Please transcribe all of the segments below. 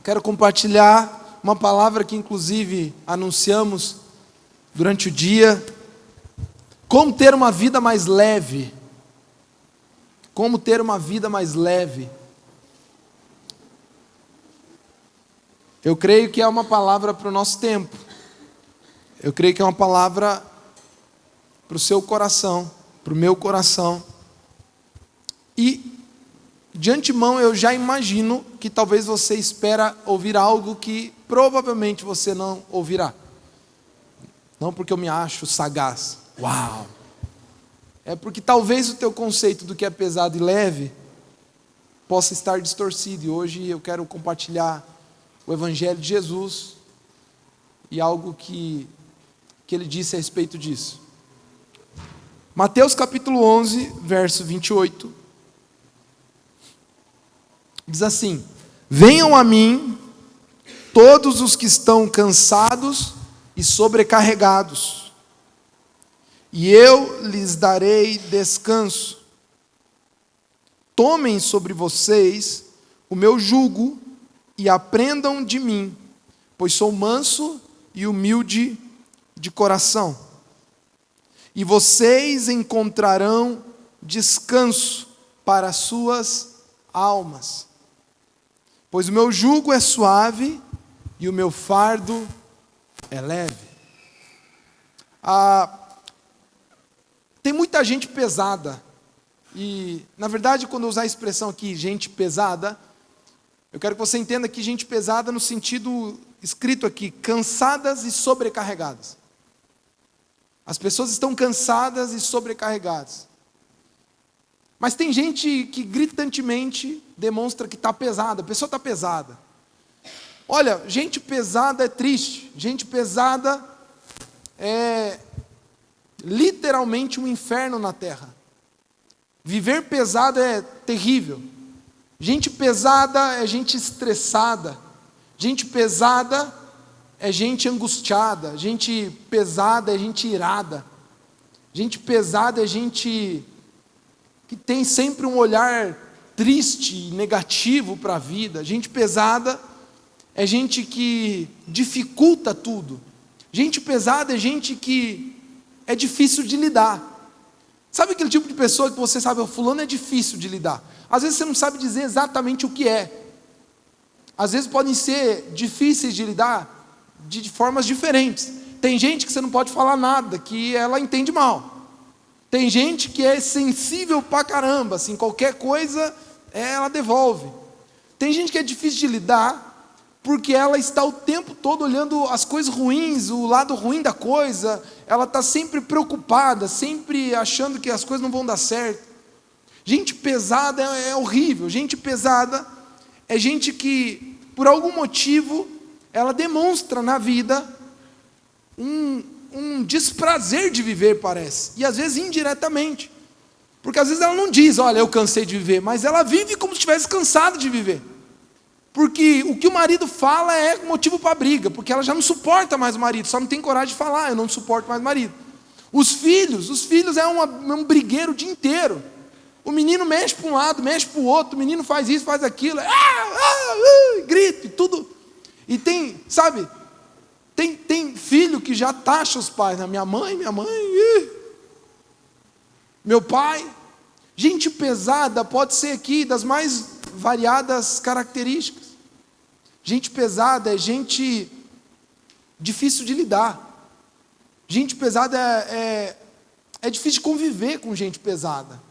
Quero compartilhar uma palavra que inclusive anunciamos durante o dia. Como ter uma vida mais leve. Como ter uma vida mais leve. Eu creio que é uma palavra para o nosso tempo. Eu creio que é uma palavra para o seu coração, para o meu coração. E de antemão eu já imagino que talvez você espera ouvir algo que provavelmente você não ouvirá. Não porque eu me acho sagaz. Uau! É porque talvez o teu conceito do que é pesado e leve possa estar distorcido. E hoje eu quero compartilhar o Evangelho de Jesus e algo que ele disse a respeito disso. Mateus capítulo 11, verso 28. Diz assim: venham a mim todos os que estão cansados e sobrecarregados, e eu lhes darei descanso. Tomem sobre vocês o meu jugo e aprendam de mim, pois sou manso e humilde de coração. E vocês encontrarão descanso para as suas almas. Pois o meu jugo é suave e o meu fardo é leve. Tem muita gente pesada. E, na verdade, quando eu usar a expressão aqui, gente pesada, eu quero que você entenda que gente pesada no sentido escrito aqui, cansadas e sobrecarregadas. As pessoas estão cansadas e sobrecarregadas. Mas tem gente que gritantemente demonstra que está pesada, a pessoa está pesada. Olha, gente pesada é triste, gente pesada é literalmente um inferno na terra. Viver pesado é terrível. Gente pesada é gente estressada. Gente pesada é gente angustiada. Gente pesada é gente irada. Gente pesada é gente que tem sempre um olhar triste e negativo para a vida. Gente pesada é gente que dificulta tudo. Gente pesada é gente que é difícil de lidar. Sabe aquele tipo de pessoa que você sabe, o fulano é difícil de lidar? Às vezes você não sabe dizer exatamente o que é. Às vezes podem ser difíceis de lidar de formas diferentes. Tem gente que você não pode falar nada, que ela entende mal. Tem gente que é sensível pra caramba, assim, qualquer coisa ela devolve. Tem gente que é difícil de lidar, porque ela está o tempo todo olhando as coisas ruins, o lado ruim da coisa, ela está sempre preocupada, sempre achando que as coisas não vão dar certo. Gente pesada é horrível. Gente pesada é gente que, por algum motivo, ela demonstra na vida um desprazer de viver, parece. E às vezes indiretamente. Porque às vezes ela não diz, olha, eu cansei de viver, mas ela vive como se estivesse cansada de viver. Porque o que o marido fala é motivo para briga, porque ela já não suporta mais o marido, só não tem coragem de falar, eu não suporto mais o marido. Os filhos é um brigueiro o dia inteiro. O menino mexe para um lado, mexe para o outro, o menino faz isso, faz aquilo, grita e tudo. E tem, sabe, tem filho que já taxa os pais, né? Minha mãe, meu pai. Gente pesada pode ser aqui das mais variadas características. Gente pesada é gente difícil de lidar. Gente pesada é difícil de conviver com gente pesada.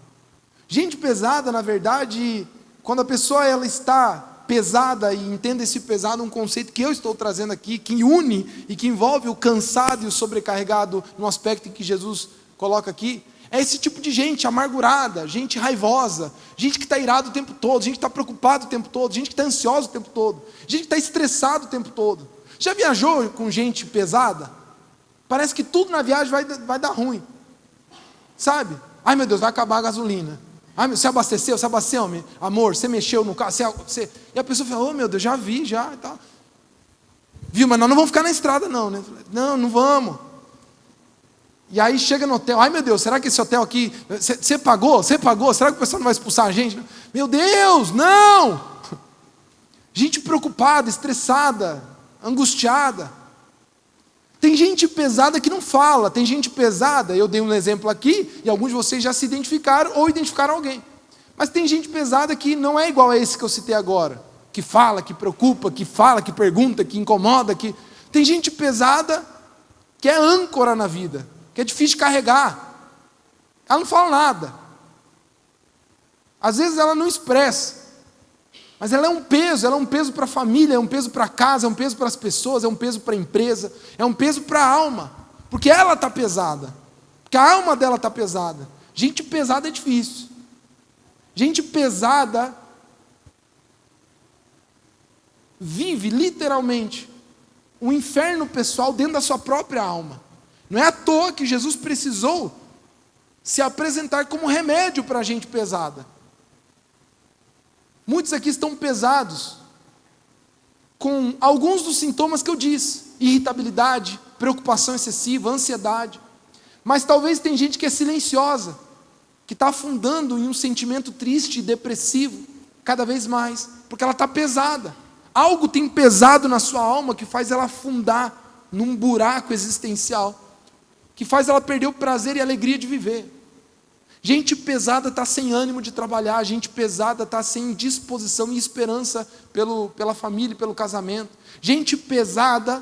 Gente pesada, na verdade, quando a pessoa ela está pesada, e entenda esse pesado, um conceito que eu estou trazendo aqui, que une e que envolve o cansado e o sobrecarregado no aspecto em que Jesus coloca aqui, é esse tipo de gente amargurada, gente raivosa, gente que está irado o tempo todo, gente que está preocupado o tempo todo, gente que está ansiosa o tempo todo, gente que está estressado o tempo todo. Já viajou com gente pesada? Parece que tudo na viagem vai dar ruim, sabe? Ai meu Deus, vai acabar a gasolina. Ai, você abasteceu, amor, você mexeu no carro, e a pessoa fala, oh meu Deus, já vi, já e tal. Viu, mas nós não vamos ficar na estrada não, né? Não vamos. E aí chega no hotel, ai meu Deus, será que esse hotel aqui, você pagou? Será que o pessoal não vai expulsar a gente? Meu Deus, não! Gente preocupada, estressada, angustiada. Tem gente pesada que não fala, tem gente pesada, eu dei um exemplo aqui, e alguns de vocês já se identificaram ou identificaram alguém. Mas tem gente pesada que não é igual a esse que eu citei agora, que fala, que preocupa, que fala, que pergunta, que incomoda, que... Tem gente pesada que é âncora na vida, que é difícil de carregar. Ela não fala nada. Às vezes ela não expressa. Mas ela é um peso para a família, é um peso para a casa, é um peso para as pessoas, é um peso para a empresa, é um peso para a alma, porque ela está pesada, porque a alma dela está pesada. Gente pesada é difícil. Gente pesada vive literalmente um inferno pessoal dentro da sua própria alma. Não é à toa que Jesus precisou se apresentar como remédio para a gente pesada. Muitos aqui estão pesados com alguns dos sintomas que eu disse: irritabilidade, preocupação excessiva, ansiedade. Mas talvez tem gente que é silenciosa, que está afundando em um sentimento triste e depressivo, cada vez mais, porque ela está pesada. Algo tem pesado na sua alma que faz ela afundar num buraco existencial, que faz ela perder o prazer e a alegria de viver. Gente pesada está sem ânimo de trabalhar, gente pesada está sem disposição e esperança pela família, pelo casamento. Gente pesada,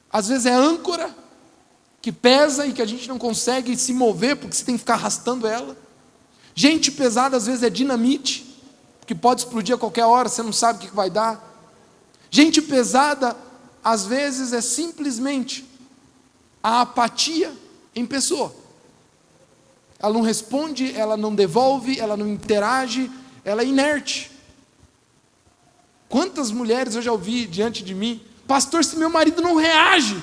às vezes é âncora, que pesa e que a gente não consegue se mover, porque você tem que ficar arrastando ela. Gente pesada, às vezes é dinamite, que pode explodir a qualquer hora, você não sabe o que vai dar. Gente pesada, às vezes é simplesmente a apatia em pessoa. Ela não responde, ela não devolve, ela não interage, ela é inerte. Quantas mulheres eu já ouvi diante de mim: pastor, se meu marido não reage.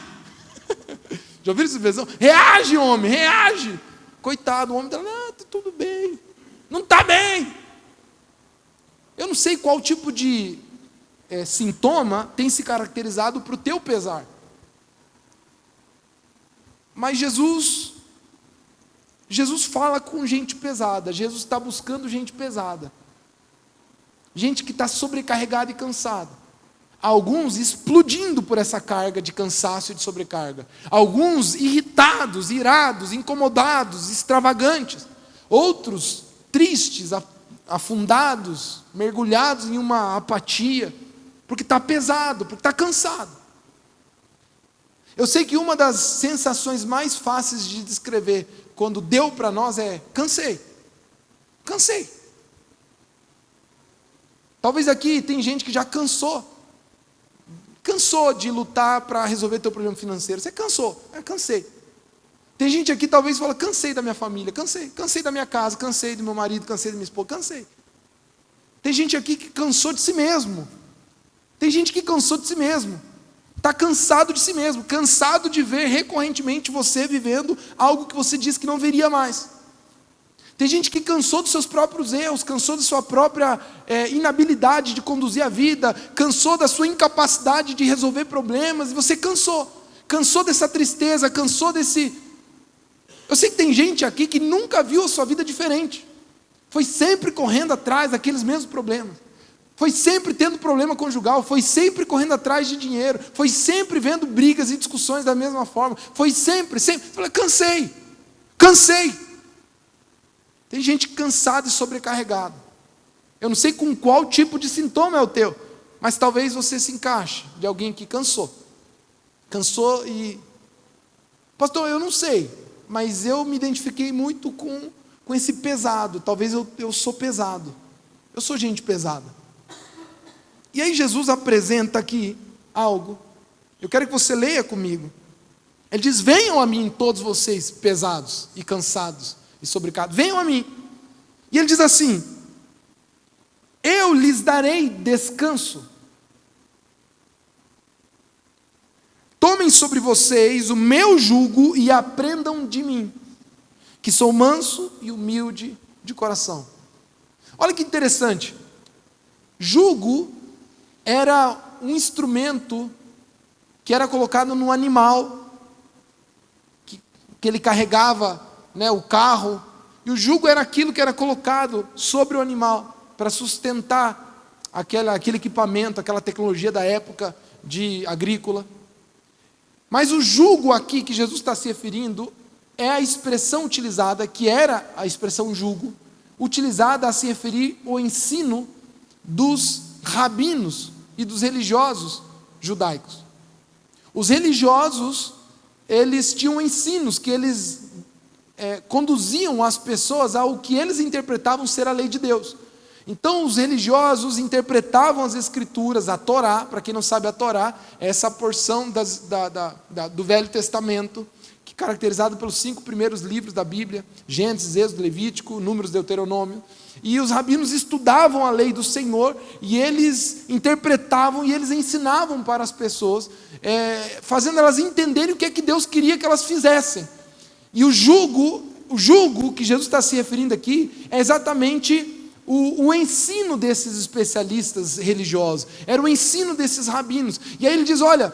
Já ouviram essa expressão? Reage, homem, reage. Coitado, o homem dela, está tudo bem. Não está bem. Eu não sei qual tipo de sintoma tem se caracterizado para o teu pesar. Mas Jesus fala com gente pesada. Jesus está buscando gente pesada. Gente que está sobrecarregada e cansada. Alguns explodindo por essa carga de cansaço e de sobrecarga. Alguns irritados, irados, incomodados, extravagantes. Outros tristes, afundados, mergulhados em uma apatia, porque está pesado, porque está cansado. Eu sei que uma das sensações mais fáceis de descrever quando deu para nós é: cansei. Cansei. Talvez aqui tem gente que já cansou. Cansou de lutar para resolver teu problema financeiro. Você cansou. Cansei. Tem gente aqui talvez que fala: cansei da minha família, cansei. Cansei da minha casa, cansei do meu marido, cansei da minha esposa, cansei. Tem gente aqui que cansou de si mesmo. Tem gente que cansou de si mesmo. Está cansado de si mesmo, cansado de ver recorrentemente você vivendo algo que você disse que não veria mais. Tem gente que cansou dos seus próprios erros, cansou da sua própria inabilidade de conduzir a vida, cansou da sua incapacidade de resolver problemas, e você cansou dessa tristeza, cansou desse... Eu sei que tem gente aqui que nunca viu a sua vida diferente, foi sempre correndo atrás daqueles mesmos problemas. Foi sempre tendo problema conjugal, foi sempre correndo atrás de dinheiro, foi sempre vendo brigas e discussões da mesma forma, foi sempre. Falei: cansei. Tem gente cansada e sobrecarregada. Eu não sei com qual tipo de sintoma é o teu, mas talvez você se encaixe de alguém que cansou. Cansou e... pastor, eu não sei, mas eu me identifiquei muito com esse pesado. Talvez eu sou pesado. Eu sou gente pesada. E aí Jesus apresenta aqui algo. Eu quero que você leia comigo. Ele diz: venham a mim todos vocês pesados e cansados e sobrecarregados. Venham a mim. E ele diz assim: eu lhes darei descanso. Tomem sobre vocês o meu jugo e aprendam de mim, que sou manso e humilde de coração. Olha que interessante. Jugo era um instrumento que era colocado no animal, que ele carregava, o carro, e o jugo era aquilo que era colocado sobre o animal, para sustentar aquele equipamento, aquela tecnologia da época de agrícola. Mas o jugo aqui que Jesus está se referindo é a expressão utilizada, que era a expressão jugo, utilizada a se referir ao ensino dos rabinos e dos religiosos judaicos. Os religiosos, eles tinham ensinos que eles conduziam as pessoas ao que eles interpretavam ser a lei de Deus. Então os religiosos interpretavam as escrituras, a Torá. Para quem não sabe, a Torá é essa porção do Velho Testamento, que é caracterizado pelos 5 primeiros livros da Bíblia: Gênesis, Êxodo, Levítico, Números, Deuteronômio. E os rabinos estudavam a lei do Senhor, e eles interpretavam e eles ensinavam para as pessoas, fazendo elas entenderem o que é que Deus queria que elas fizessem. E o jugo que Jesus está se referindo aqui é exatamente o ensino desses especialistas religiosos, era o ensino desses rabinos. E aí ele diz: olha,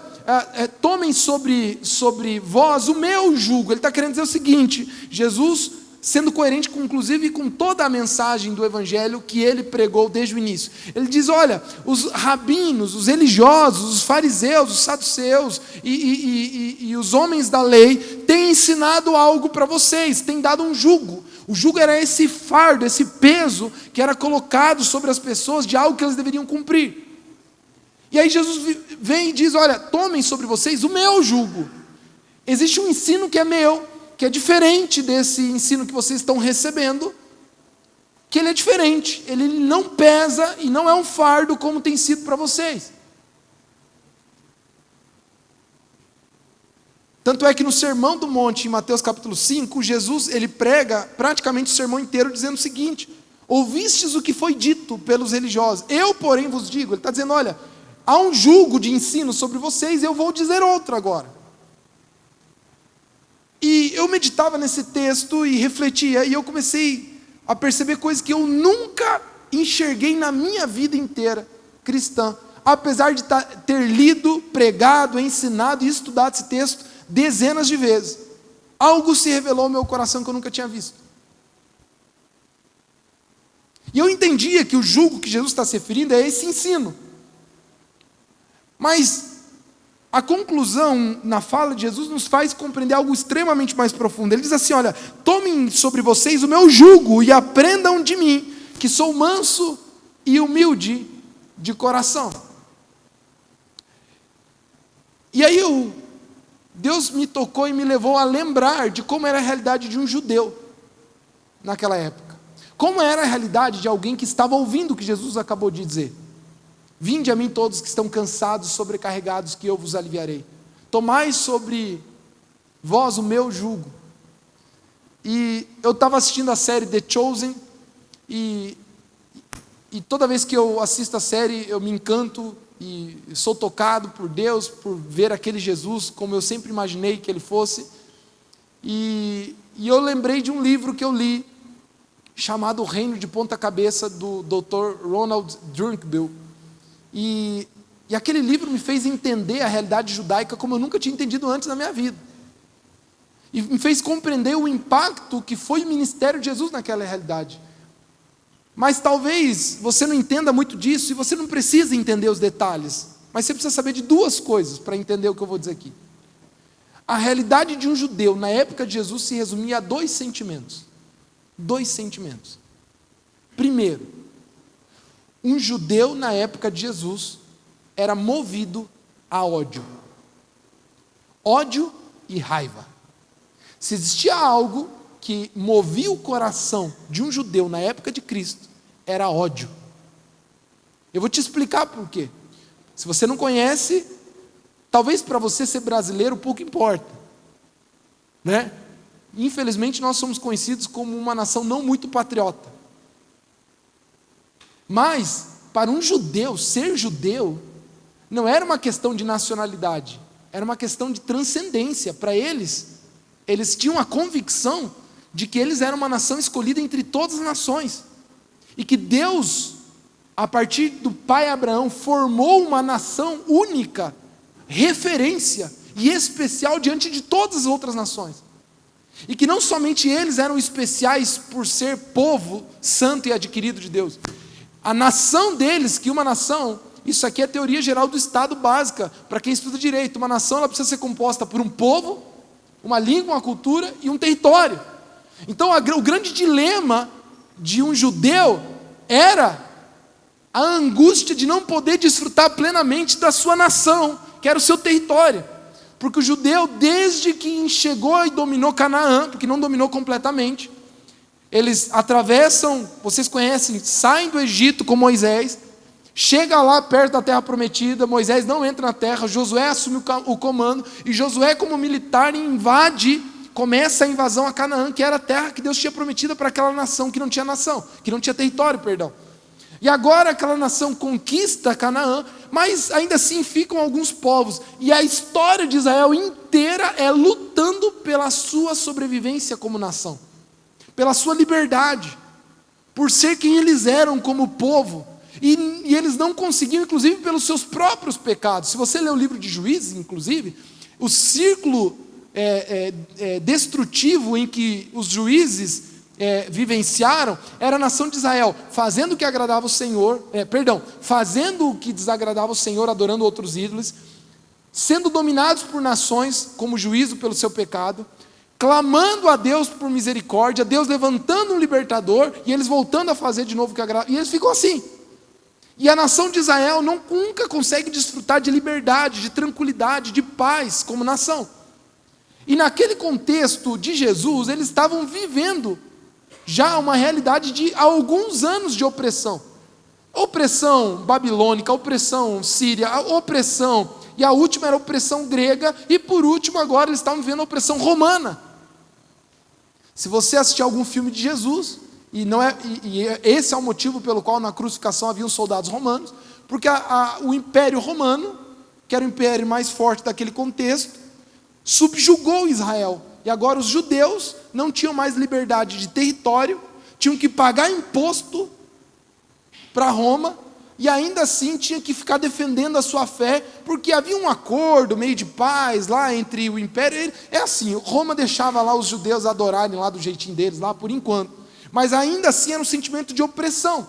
tomem sobre vós o meu jugo. Ele está querendo dizer o seguinte: Jesus, sendo coerente inclusive com toda a mensagem do evangelho que ele pregou desde o início, ele diz: olha, os rabinos, os religiosos, os fariseus, os saduceus e os homens da lei têm ensinado algo para vocês, têm dado um jugo. O jugo era esse fardo, esse peso que era colocado sobre as pessoas de algo que elas deveriam cumprir. E aí Jesus vem e diz: olha, tomem sobre vocês o meu jugo. Existe um ensino que é meu, que é diferente desse ensino que vocês estão recebendo, que ele é diferente, ele não pesa e não é um fardo como tem sido para vocês. Tanto é que no Sermão do Monte, em Mateus capítulo 5, Jesus ele prega praticamente o sermão inteiro dizendo o seguinte: ouvistes o que foi dito pelos religiosos, eu porém vos digo. Ele está dizendo: olha, há um jugo de ensino sobre vocês, eu vou dizer outro agora. E eu meditava nesse texto e refletia, e eu comecei a perceber coisas que eu nunca enxerguei na minha vida inteira cristã, apesar de ter lido, pregado, ensinado e estudado esse texto dezenas de vezes. Algo se revelou ao meu coração que eu nunca tinha visto. E eu entendia que o jugo que Jesus está se referindo é esse ensino. Mas a conclusão na fala de Jesus nos faz compreender algo extremamente mais profundo. Ele diz assim: olha, tomem sobre vocês o meu jugo e aprendam de mim, que sou manso e humilde de coração. E aí Deus me tocou e me levou a lembrar de como era a realidade de um judeu naquela época. Como era a realidade de alguém que estava ouvindo o que Jesus acabou de dizer: vinde a mim todos que estão cansados, sobrecarregados, que eu vos aliviarei. Tomai sobre vós o meu jugo. E eu estava assistindo a série The Chosen, e toda vez que eu assisto a série eu me encanto e sou tocado por Deus, por ver aquele Jesus como eu sempre imaginei que ele fosse. E eu lembrei de um livro que eu li, chamado O Reino de Ponta Cabeça, do Dr. Ronald Drunkbill. E aquele livro me fez entender a realidade judaica como eu nunca tinha entendido antes na minha vida. E me fez compreender o impacto que foi o ministério de Jesus naquela realidade. Mas talvez você não entenda muito disso, e você não precisa entender os detalhes, mas você precisa saber de duas coisas para entender o que eu vou dizer aqui. A realidade de um judeu na época de Jesus se resumia a 2 sentimentos. 2 sentimentos. Primeiro, um judeu na época de Jesus era movido a ódio. Ódio e raiva. Se existia algo que movia o coração de um judeu na época de Cristo, era ódio. Eu vou te explicar por quê. Se você não conhece, talvez para você ser brasileiro pouco importa, né? Infelizmente nós somos conhecidos como uma nação não muito patriota. Mas para um judeu, ser judeu não era uma questão de nacionalidade, era uma questão de transcendência. Para eles tinham a convicção de que eles eram uma nação escolhida entre todas as nações, e que Deus, a partir do pai Abraão, formou uma nação única, referência e especial diante de todas as outras nações, e que não somente eles eram especiais por ser povo santo e adquirido de Deus. A nação deles, que uma nação, isso aqui é a teoria geral do Estado básica, para quem estuda direito. Uma nação ela precisa ser composta por um povo, uma língua, uma cultura e um território. Então o grande dilema de um judeu era a angústia de não poder desfrutar plenamente da sua nação, que era o seu território. Porque o judeu, desde que chegou e dominou Canaã, porque não dominou completamente, eles atravessam, vocês conhecem, saem do Egito com Moisés, chega lá perto da terra prometida, Moisés não entra na terra, Josué assume o comando, e Josué como militar invade, começa a invasão a Canaã, que era a terra que Deus tinha prometida para aquela nação que não tinha território, perdão. E agora aquela nação conquista Canaã, mas ainda assim ficam alguns povos, e a história de Israel inteira é lutando pela sua sobrevivência como nação, pela sua liberdade, por ser quem eles eram como povo, e eles não conseguiam, inclusive pelos seus próprios pecados. Se você ler o livro de Juízes, inclusive, o círculo destrutivo em que os juízes vivenciaram era a nação de Israel, fazendo o que agradava o Senhor, fazendo o que desagradava o Senhor, adorando outros ídolos, sendo dominados por nações como juízo pelo seu pecado, clamando a Deus por misericórdia, Deus levantando um libertador, e eles voltando a fazer de novo o que agradava, e eles ficam assim. E a nação de Israel nunca consegue desfrutar de liberdade, de tranquilidade, de paz como nação. E naquele contexto de Jesus, eles estavam vivendo já uma realidade de alguns anos de opressão. Opressão babilônica, opressão síria, a opressão, e a última era a opressão grega, e por último agora eles estavam vivendo a opressão romana. Se você assistir algum filme de Jesus, esse é o motivo pelo qual na crucificação haviam soldados romanos, porque o Império Romano, que era o império mais forte daquele contexto, subjugou Israel, e agora os judeus não tinham mais liberdade de território, tinham que pagar imposto para Roma, e ainda assim tinha que ficar defendendo a sua fé, porque havia um acordo meio de paz lá entre o império. É assim, Roma deixava lá os judeus adorarem lá do jeitinho deles, lá por enquanto, mas ainda assim era um sentimento de opressão.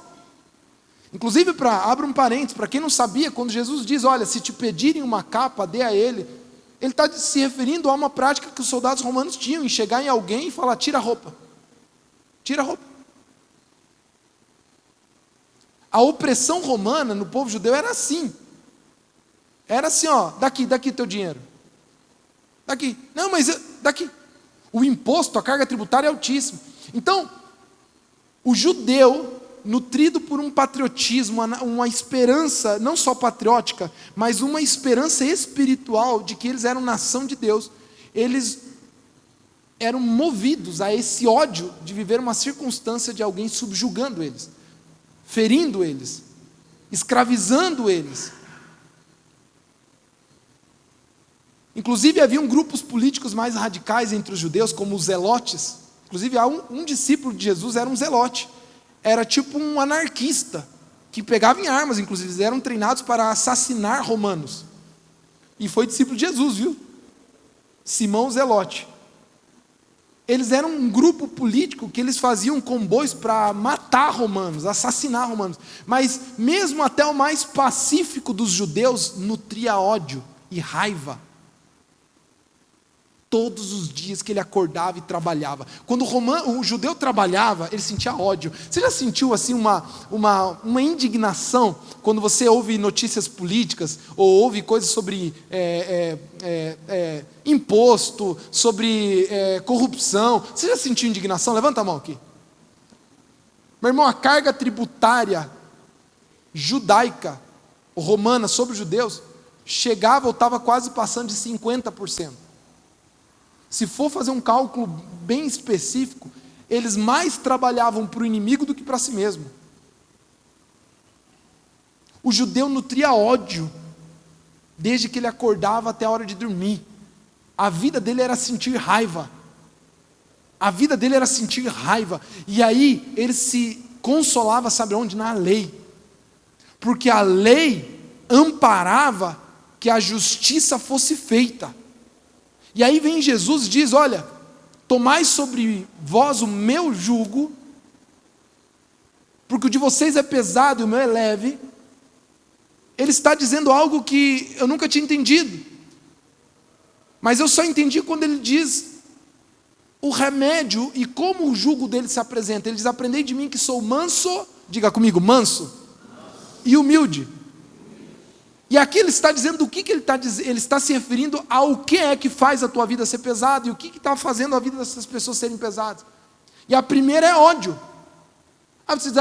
Inclusive, abra um parênteses, para quem não sabia, quando Jesus diz, olha, se te pedirem uma capa, dê a ele está se referindo a uma prática que os soldados romanos tinham, em chegar em alguém e falar, tira a roupa. Tira a roupa. A opressão romana no povo judeu era assim. Era assim, ó, daqui teu dinheiro. Daqui. Não, mas daqui. O imposto, a carga tributária é altíssima. Então, o judeu, nutrido por um patriotismo, uma esperança, não só patriótica, mas uma esperança espiritual de que eles eram nação de Deus, eles eram movidos a esse ódio de viver uma circunstância de alguém subjugando eles, ferindo eles, escravizando eles. Inclusive haviam grupos políticos mais radicais entre os judeus, como os zelotes. Inclusive um discípulo de Jesus era um zelote, era tipo um anarquista, que pegava em armas, inclusive, eles eram treinados para assassinar romanos, e foi discípulo de Jesus, viu? Simão Zelote. Eles eram um grupo político que eles faziam comboios para matar romanos, assassinar romanos, mas mesmo até o mais pacífico dos judeus nutria ódio e raiva, todos os dias que ele acordava e trabalhava. Quando o judeu trabalhava, ele sentia ódio. Você já sentiu assim uma indignação quando você ouve notícias políticas ou ouve coisas sobre imposto, sobre corrupção? Você já sentiu indignação? Levanta a mão aqui. Meu irmão, a carga tributária judaica, romana, sobre os judeus, chegava ou estava quase passando de 50%. Se for fazer um cálculo bem específico, eles mais trabalhavam para o inimigo do que para si mesmo. O judeu nutria ódio, desde que ele acordava até a hora de dormir. A vida dele era sentir raiva. A vida dele era sentir raiva. E aí, ele se consolava, sabe onde? Na lei. Porque a lei amparava que a justiça fosse feita. E aí vem Jesus e diz, olha, tomai sobre vós o meu jugo porque o de vocês é pesado e o meu é leve, ele está dizendo algo que eu nunca tinha entendido. Mas eu só entendi quando ele diz o remédio e como o jugo dele se apresenta. Ele diz: aprendei de mim que sou manso, diga comigo, manso, e humilde. E aqui ele está dizendo do que ele está dizendo. Ele está se referindo ao que é que faz a tua vida ser pesada e o que está fazendo a vida dessas pessoas serem pesadas. E a primeira é ódio. Você diz: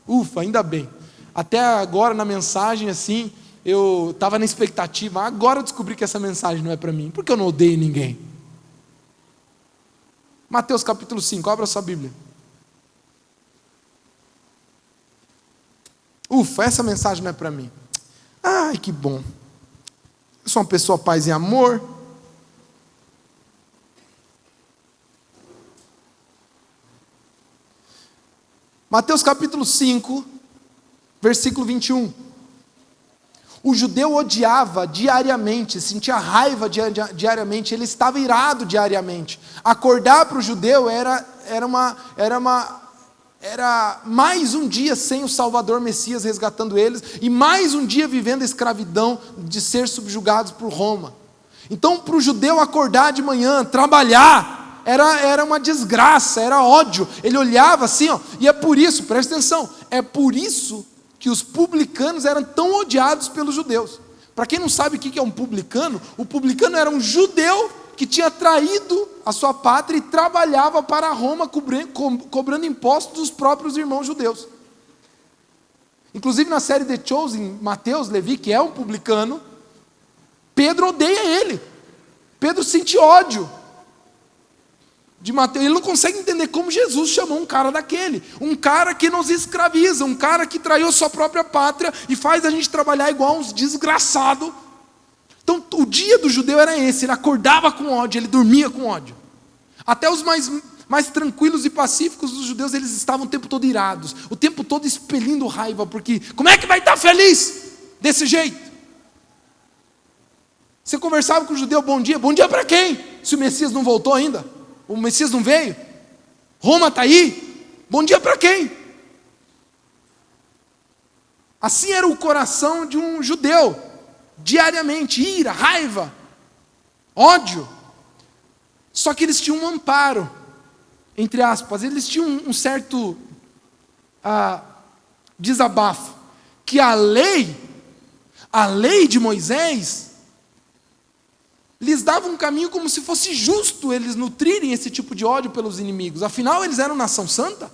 ufa, ainda bem. Até agora na mensagem assim, eu estava na expectativa. Agora eu descobri que essa mensagem não é para mim, porque eu não odeio ninguém. Mateus capítulo 5, abra sua Bíblia. Ufa, essa mensagem não é para mim. Ai, que bom. Eu sou uma pessoa paz e amor. Mateus capítulo 5, versículo 21. O judeu odiava diariamente, sentia raiva diariamente, ele estava irado diariamente. Acordar para o judeu era mais um dia sem o Salvador Messias resgatando eles, e mais um dia vivendo a escravidão de ser subjugados por Roma. Então, para o judeu acordar de manhã, trabalhar, era uma desgraça, era ódio. Ele olhava assim, e é por isso, presta atenção, é por isso que os publicanos eram tão odiados pelos judeus. Para quem não sabe o que é um publicano, o publicano era um judeu que tinha traído a sua pátria e trabalhava para Roma cobrando impostos dos próprios irmãos judeus. Inclusive na série The Chosen, Mateus, Levi, que é um publicano, Pedro odeia ele. Pedro sente ódio de Mateus. Ele não consegue entender como Jesus chamou um cara daquele, um cara que nos escraviza, um cara que traiu sua própria pátria e faz a gente trabalhar igual uns desgraçados. Então o dia do judeu era esse, ele acordava com ódio, ele dormia com ódio. Até os mais tranquilos e pacíficos dos judeus, eles estavam o tempo todo irados, o tempo todo expelindo raiva, porque como é que vai estar feliz desse jeito? Você conversava com o judeu: bom dia para quem? Se o Messias não voltou ainda, o Messias não veio, Roma está aí, bom dia para quem? Assim era o coração de um judeu, diariamente, ira, raiva, ódio. Só que eles tinham um amparo, entre aspas, eles tinham um certo desabafo, que a lei de Moisés, lhes dava um caminho como se fosse justo eles nutrirem esse tipo de ódio pelos inimigos. Afinal, eles eram nação santa,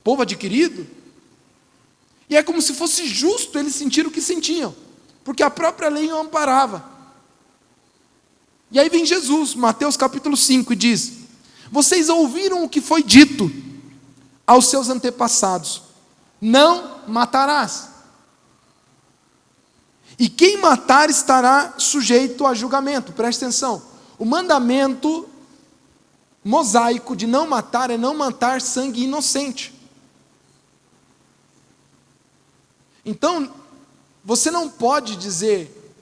povo adquirido. E é como se fosse justo eles sentirem o que sentiam, porque a própria lei o amparava. E aí vem Jesus, Mateus capítulo 5, e diz: vocês ouviram o que foi dito aos seus antepassados: não matarás. E quem matar estará sujeito a julgamento. Preste atenção. O mandamento mosaico de não matar é não matar sangue inocente. Então, você não pode dizer,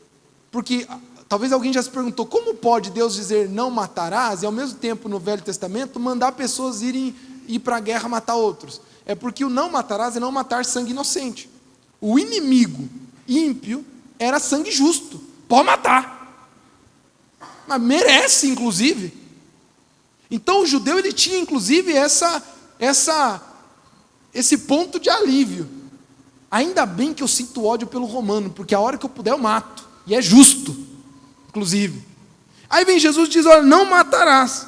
porque talvez alguém já se perguntou, como pode Deus dizer não matarás e ao mesmo tempo no Velho Testamento mandar pessoas ir para a guerra matar outros? É porque o não matarás é não matar sangue inocente. O inimigo ímpio era sangue justo, pode matar, mas merece inclusive. Então o judeu ele tinha inclusive esse ponto de alívio. Ainda bem que eu sinto ódio pelo romano, porque a hora que eu puder eu mato, e é justo, inclusive. Aí vem Jesus e diz: olha, não matarás,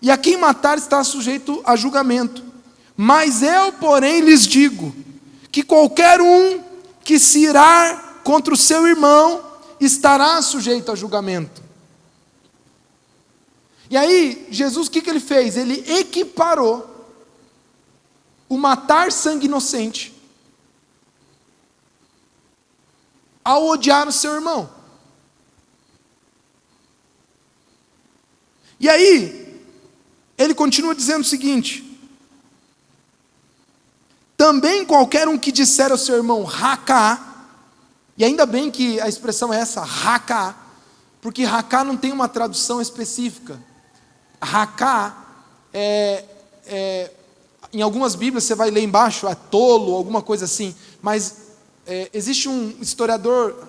e a quem matar está sujeito a julgamento. Mas eu, porém, lhes digo, que qualquer um que se irar contra o seu irmão estará sujeito a julgamento. E aí, Jesus, o que ele fez? Ele equiparou o matar sangue inocente ao odiar o seu irmão. E aí, ele continua dizendo o seguinte: também qualquer um que disser ao seu irmão racá, e ainda bem que a expressão é essa, racá, porque racá não tem uma tradução específica. Racá Em algumas Bíblias você vai ler embaixo, é tolo, alguma coisa assim. Mas existe um historiador,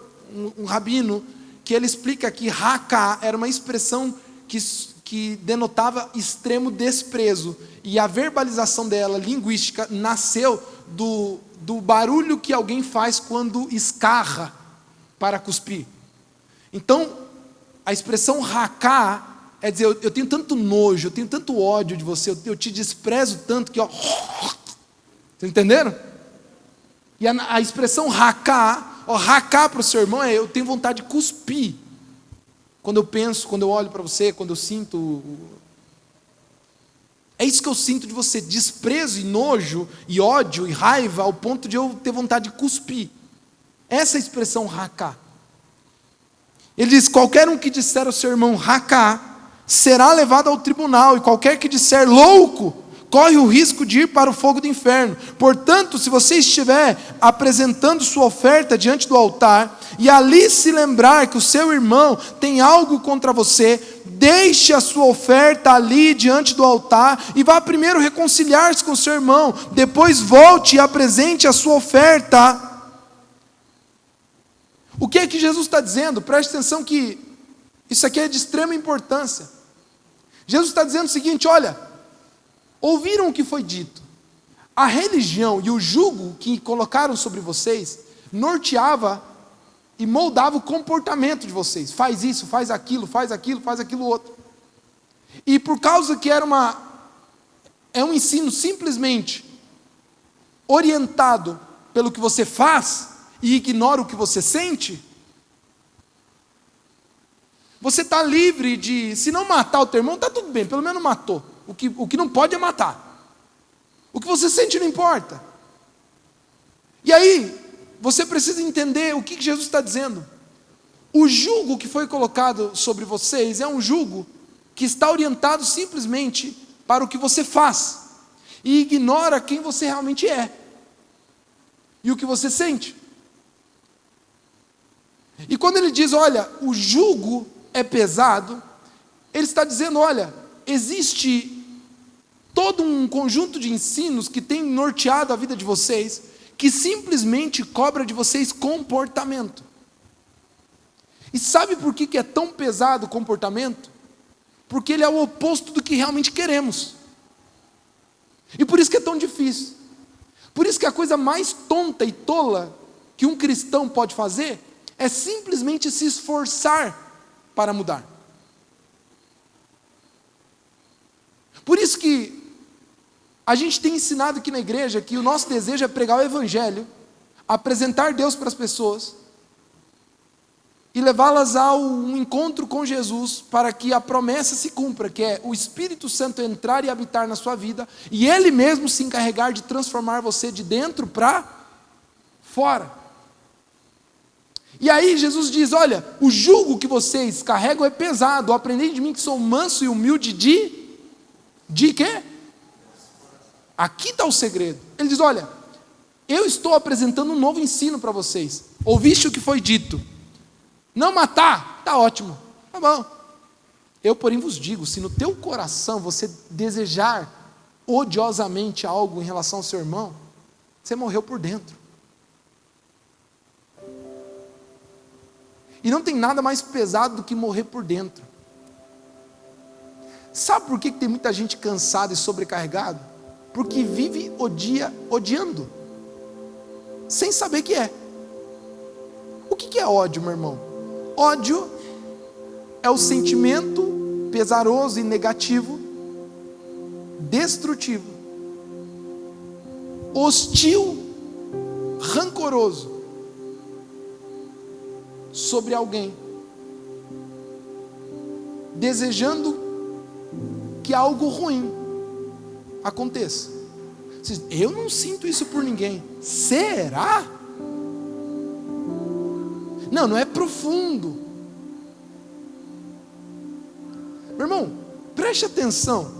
um rabino, que ele explica que raca era uma expressão que denotava extremo desprezo. E a verbalização dela, linguística, nasceu do barulho que alguém faz quando escarra para cuspir. Então, a expressão raca é dizer, eu tenho tanto nojo, eu tenho tanto ódio de você, eu te desprezo tanto que... Vocês entenderam? E a expressão raca para o seu irmão é, eu tenho vontade de cuspir. Quando eu penso, quando eu olho para você, quando eu sinto... É isso que eu sinto de você, desprezo e nojo, e ódio e raiva, ao ponto de eu ter vontade de cuspir. Essa é a expressão raca. Ele diz, qualquer um que disser ao seu irmão raca, será levado ao tribunal, e qualquer que disser louco, corre o risco de ir para o fogo do inferno. Portanto, se você estiver apresentando sua oferta diante do altar, e ali se lembrar que o seu irmão tem algo contra você, deixe a sua oferta ali diante do altar, e vá primeiro reconciliar-se com o seu irmão, depois volte e apresente a sua oferta. O que é que Jesus está dizendo? Preste atenção que isso aqui é de extrema importância. Jesus está dizendo o seguinte, olha, ouviram o que foi dito. A religião e o jugo que colocaram sobre vocês norteava e moldava o comportamento de vocês. Faz isso, faz aquilo, faz aquilo outro. E por causa que é um ensino simplesmente orientado pelo que você faz e ignora o que você sente, você está livre de, se não matar o teu irmão, está tudo bem, pelo menos matou. O que não pode é matar. O que você sente não importa. E aí, você precisa entender o que Jesus está dizendo. O jugo que foi colocado sobre vocês é um jugo que está orientado simplesmente para o que você faz, e ignora quem você realmente é, e o que você sente. E quando ele diz, olha, o jugo é pesado, ele está dizendo, olha, existe todo um conjunto de ensinos que tem norteado a vida de vocês, que simplesmente cobra de vocês comportamento. E sabe por que é tão pesado o comportamento? Porque ele é o oposto do que realmente queremos. E por isso que é tão difícil. Por isso que a coisa mais tonta e tola que um cristão pode fazer é simplesmente se esforçar para mudar. Por isso que a gente tem ensinado aqui na igreja que o nosso desejo é pregar o evangelho, apresentar Deus para as pessoas e levá-las a um encontro com Jesus, para que a promessa se cumpra, que é o Espírito Santo entrar e habitar na sua vida, e Ele mesmo se encarregar de transformar você de dentro para fora. E aí Jesus diz, olha, o jugo que vocês carregam é pesado, aprendei de mim que sou manso e humilde de quê? Aqui está o segredo. Ele diz, olha, eu estou apresentando um novo ensino para vocês. Ouviste o que foi dito? Não matar, está ótimo, tá bom. Eu, porém, vos digo, se no teu coração você desejar odiosamente algo em relação ao seu irmão, você morreu por dentro. E não tem nada mais pesado do que morrer por dentro. Sabe por que tem muita gente cansada e sobrecarregada? Porque vive odiando, sem saber o que é. O que é ódio, meu irmão? Ódio é o sentimento pesaroso e negativo, destrutivo, hostil, rancoroso sobre alguém, desejando que algo ruim aconteça. Eu não sinto isso por ninguém. Será? Não é profundo. Meu irmão, preste atenção.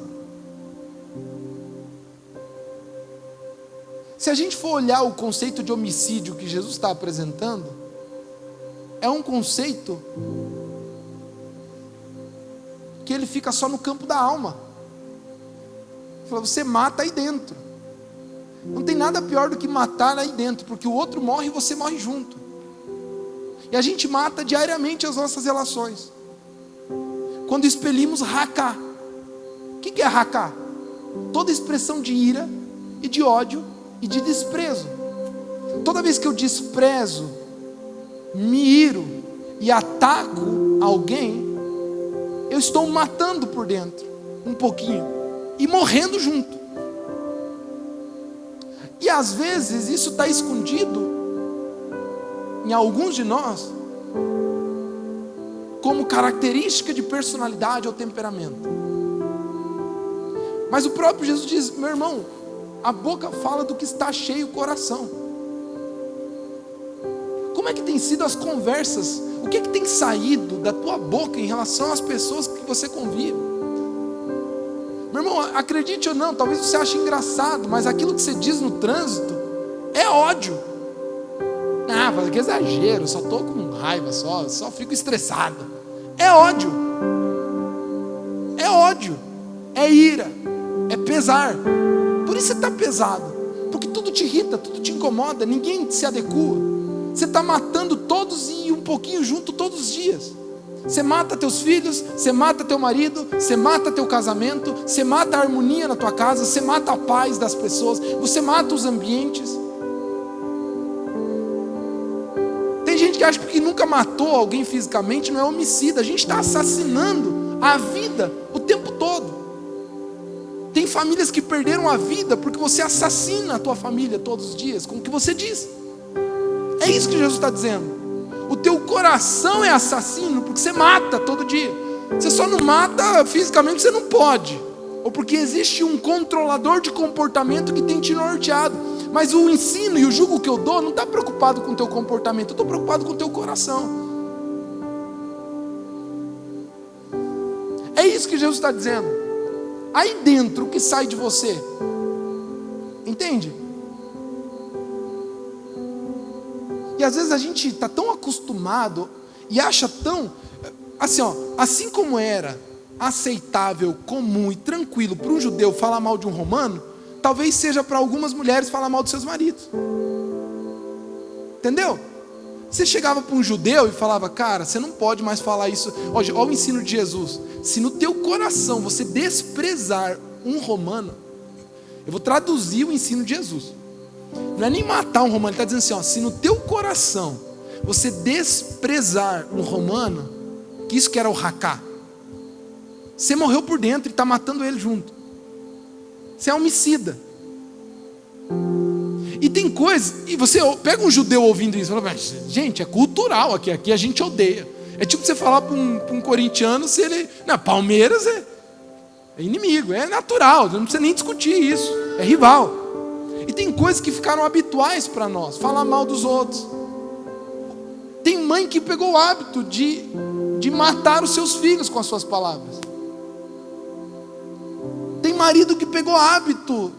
Se a gente for olhar o conceito de homicídio que Jesus está apresentando, é um conceito que ele fica só no campo da alma. fala, você mata aí dentro. Não tem nada pior do que matar aí dentro, porque o outro morre e você morre junto. E a gente mata diariamente as nossas relações. Quando expelimos raká. O que é raká? Toda expressão de ira e de ódio e de desprezo. Toda vez que eu desprezo, me iro e ataco alguém, eu estou matando por dentro, um pouquinho, e morrendo junto. E às vezes isso está escondido em alguns de nós como característica de personalidade ou temperamento. Mas o próprio Jesus diz, meu irmão, a boca fala do que está cheio o coração. Como é que tem sido as conversas? O que é que tem saído da tua boca em relação às pessoas que você convive? Meu irmão, acredite ou não, talvez você ache engraçado, mas aquilo que você diz no trânsito é ódio. Ah, que exagero, só estou com raiva, só fico estressado. É ódio. É ódio. É ira. É pesar. Por isso você está pesado. Porque tudo te irrita, tudo te incomoda, ninguém se adequa. Você está matando todos e um pouquinho junto todos os dias. Você mata teus filhos, você mata teu marido, você mata teu casamento, você mata a harmonia na tua casa, você mata a paz das pessoas, você mata os ambientes. Tem gente que acha que nunca matou alguém fisicamente, não é homicida. A gente está assassinando a vida o tempo todo. Tem famílias que perderam a vida porque você assassina a tua família todos os dias, com o que você diz. É isso que Jesus está dizendo. O teu coração é assassino porque você mata todo dia. Você só não mata fisicamente, você não pode. Ou porque existe um controlador de comportamento que tem te norteado. Mas o ensino e o jugo que eu dou não está preocupado com o teu comportamento, eu estou preocupado com o teu coração. É isso que Jesus está dizendo. Aí dentro, o que sai de você? Entende? E às vezes a gente está tão acostumado e acha tão, assim como era aceitável, comum e tranquilo para um judeu falar mal de um romano, talvez seja para algumas mulheres falar mal dos seus maridos. Entendeu? Você chegava para um judeu e falava, cara, você não pode mais falar isso. Olha o ensino de Jesus. Se no teu coração você desprezar um romano, eu vou traduzir o ensino de Jesus. Não é nem matar um romano, ele está dizendo assim, se no teu coração você desprezar um romano, que isso que era o raká, você morreu por dentro e está matando ele junto. Você é homicida. E tem coisa, e você pega um judeu ouvindo isso e fala, mas, gente, é cultural aqui a gente odeia. É tipo você falar para um corintiano se ele. Não, Palmeiras é inimigo, é natural, não precisa nem discutir isso, é rival. E tem coisas que ficaram habituais para nós, falar mal dos outros. Tem mãe que pegou o hábito de matar os seus filhos com as suas palavras. Tem marido que pegou hábito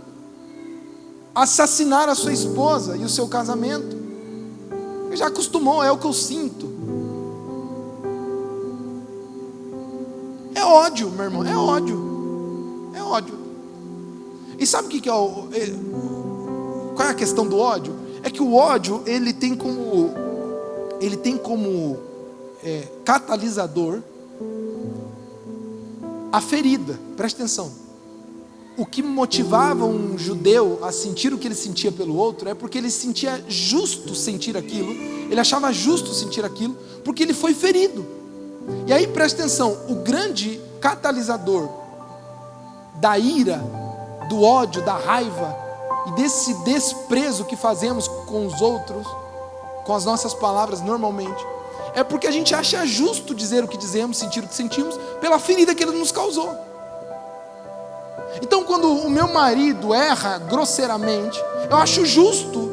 assassinar a sua esposa e o seu casamento. Ele já acostumou, é o que eu sinto. É ódio, meu irmão, é ódio. É ódio. E sabe o que é o... Qual é a questão do ódio? É que o ódio, ele tem como catalisador a ferida. Presta atenção. O que motivava um judeu a sentir o que ele sentia pelo outro é porque ele sentia justo sentir aquilo, ele achava justo sentir aquilo, porque ele foi ferido. E aí presta atenção, o grande catalisador da ira, do ódio, da raiva e desse desprezo que fazemos com os outros, com as nossas palavras normalmente, é porque a gente acha justo dizer o que dizemos, sentir o que sentimos, pela ferida que ele nos causou. Então quando o meu marido erra grosseiramente, eu acho justo,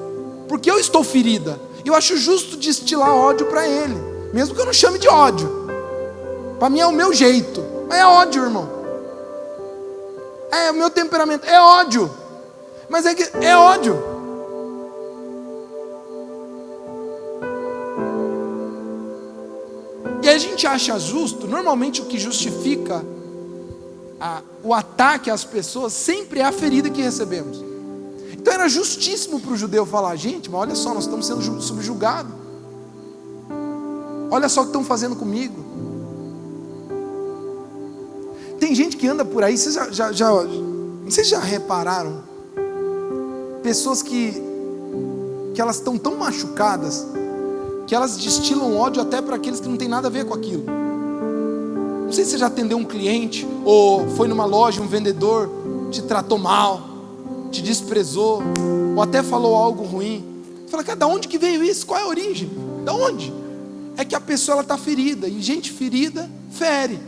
porque eu estou ferida, eu acho justo destilar ódio para ele, mesmo que eu não chame de ódio. Para mim é o meu jeito, mas é ódio, irmão. É o meu temperamento, é ódio. Mas é ódio. E a gente acha justo, normalmente o que justifica o ataque às pessoas sempre é a ferida que recebemos. Então era justíssimo para o judeu falar: gente, mas olha só, nós estamos sendo subjugados. Olha só o que estão fazendo comigo. Tem gente que anda por aí, vocês vocês já repararam? Pessoas que elas estão tão machucadas que elas destilam ódio até para aqueles que não tem nada a ver com aquilo. Não sei se você já atendeu um cliente, ou foi numa loja, um vendedor te tratou mal, te desprezou, ou até falou algo ruim. Você fala: cara, da onde que veio isso? Qual é a origem? Da onde? É que a pessoa está ferida, e gente ferida fere.